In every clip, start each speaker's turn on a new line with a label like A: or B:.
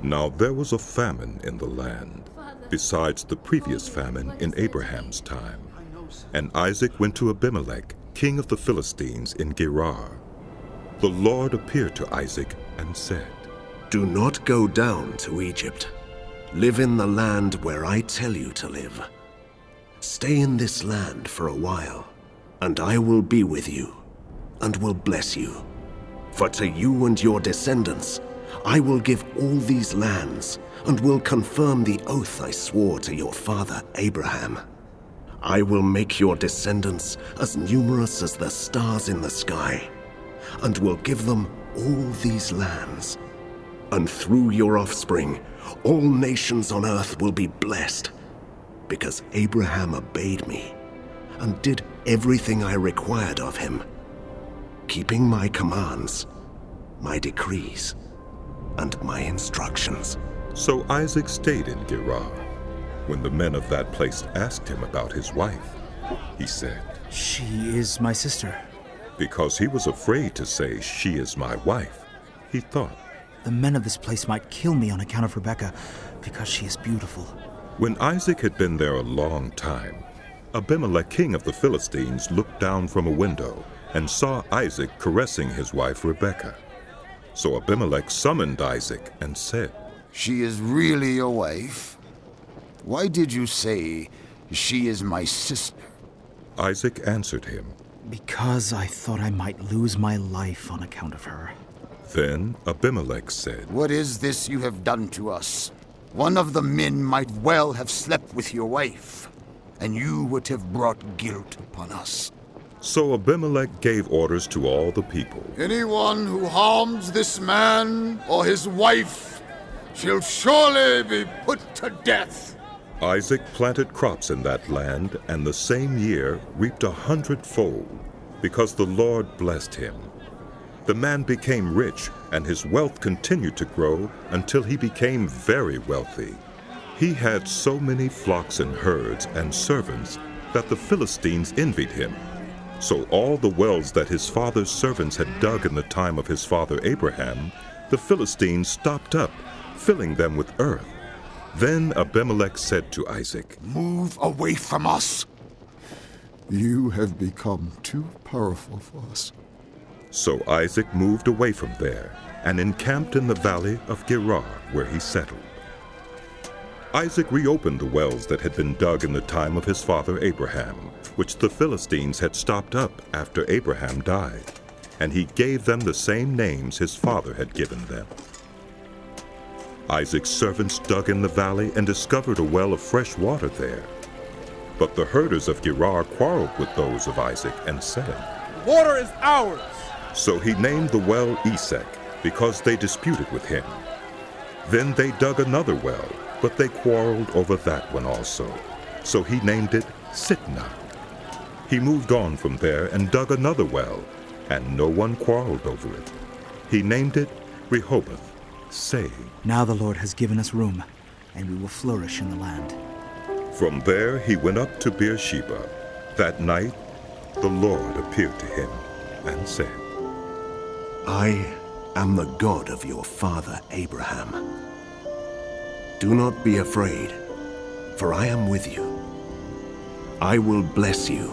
A: Now there was a famine in the land, besides the previous famine in Abraham's time. And Isaac went to Abimelech, king of the Philistines, in Gerar. The Lord appeared to Isaac and said,
B: "Do not go down to Egypt. Live in the land where I tell you to live. Stay in this land for a while, and I will be with you, and will bless you. For to you and your descendants I will give all these lands, and will confirm the oath I swore to your father Abraham. I will make your descendants as numerous as the stars in the sky, and will give them all these lands. And through your offspring, all nations on earth will be blessed, because Abraham obeyed me and did everything I required of him, keeping my commands, my decrees, and my instructions."
A: So Isaac stayed in Gerar. When the men of that place asked him about his wife, he said,
C: "She is my sister."
A: Because he was afraid to say, "She is my wife," he thought,
C: "The men of this place might kill me on account of Rebekah, because she is beautiful."
A: When Isaac had been there a long time, Abimelech, king of the Philistines, looked down from a window and saw Isaac caressing his wife Rebekah. So Abimelech summoned Isaac and said,
D: "She is really your wife? Why did you say, 'She is my sister'?"
A: Isaac answered him,
C: "Because I thought I might lose my life on account of her."
A: Then Abimelech said,
D: "What is this you have done to us? One of the men might well have slept with your wife, and you would have brought guilt upon us."
A: So Abimelech gave orders to all the people,
D: "Anyone who harms this man or his wife shall surely be put to death."
A: Isaac planted crops in that land, and the same year reaped 100-fold, because the Lord blessed him. The man became rich, and his wealth continued to grow until he became very wealthy. He had so many flocks and herds and servants that the Philistines envied him. So all the wells that his father's servants had dug in the time of his father Abraham, the Philistines stopped up, filling them with earth. Then Abimelech said to Isaac,
D: "Move away from us.
E: You have become too powerful for us."
A: So Isaac moved away from there and encamped in the valley of Gerar, where he settled. Isaac reopened the wells that had been dug in the time of his father Abraham, which the Philistines had stopped up after Abraham died, and he gave them the same names his father had given them. Isaac's servants dug in the valley and discovered a well of fresh water there. But the herders of Gerar quarreled with those of Isaac and said,
F: "Water is ours."
A: So he named the well Esek, because they disputed with him. Then they dug another well, but they quarreled over that one also. So he named it Sitnah. He moved on from there and dug another well, and no one quarreled over it. He named it Rehoboth, saying,
C: "Now the Lord has given us room, and we will flourish in the land."
A: From there he went up to Beersheba. That night the Lord appeared to him and said,
B: "I am the God of your father Abraham. Do not be afraid, for I am with you. I will bless you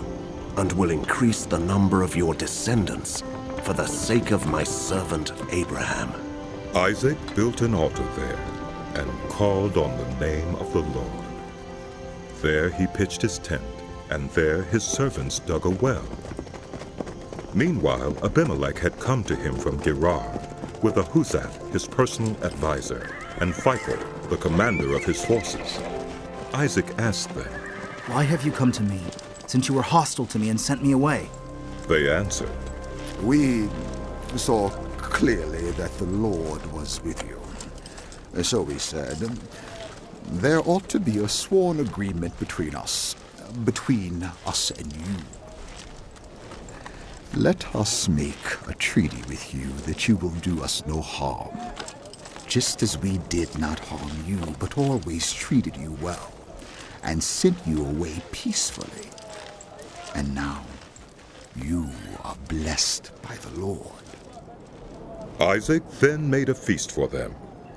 B: and will increase the number of your descendants for the sake of my servant Abraham."
A: Isaac built an altar there and called on the name of the Lord. There he pitched his tent, and there his servants dug a well. Meanwhile, Abimelech had come to him from Gerar with Ahuzath, his personal advisor, and Phicol, the commander of his forces. Isaac asked them,
C: "Why have you come to me, since you were hostile to me and sent me away?"
A: They answered,
E: We saw clearly that the Lord was with you. So we said, there ought to be a sworn agreement between us and you. Let us make a treaty with you that you will do us no harm, just as we did not harm you, but always treated you well, and sent you away peacefully. And now you are blessed by the Lord."
A: Isaac then made a feast for them,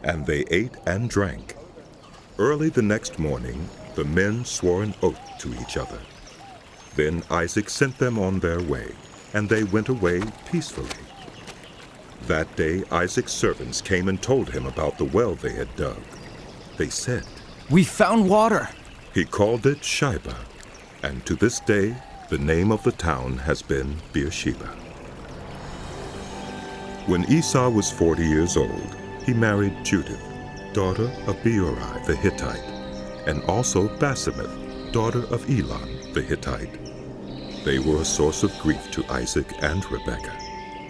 A: and they ate and drank. Early the next morning, the men swore an oath to each other. Then Isaac sent them on their way, and they went away peacefully. That day Isaac's servants came and told him about the well they had dug. They said,
F: "We found water."
A: He called it Shibah, and to this day the name of the town has been Beersheba. When Esau was 40 years old, he married Judith, daughter of Beori the Hittite, and also Basemath, daughter of Elon the Hittite. They were a source of grief to Isaac and Rebekah.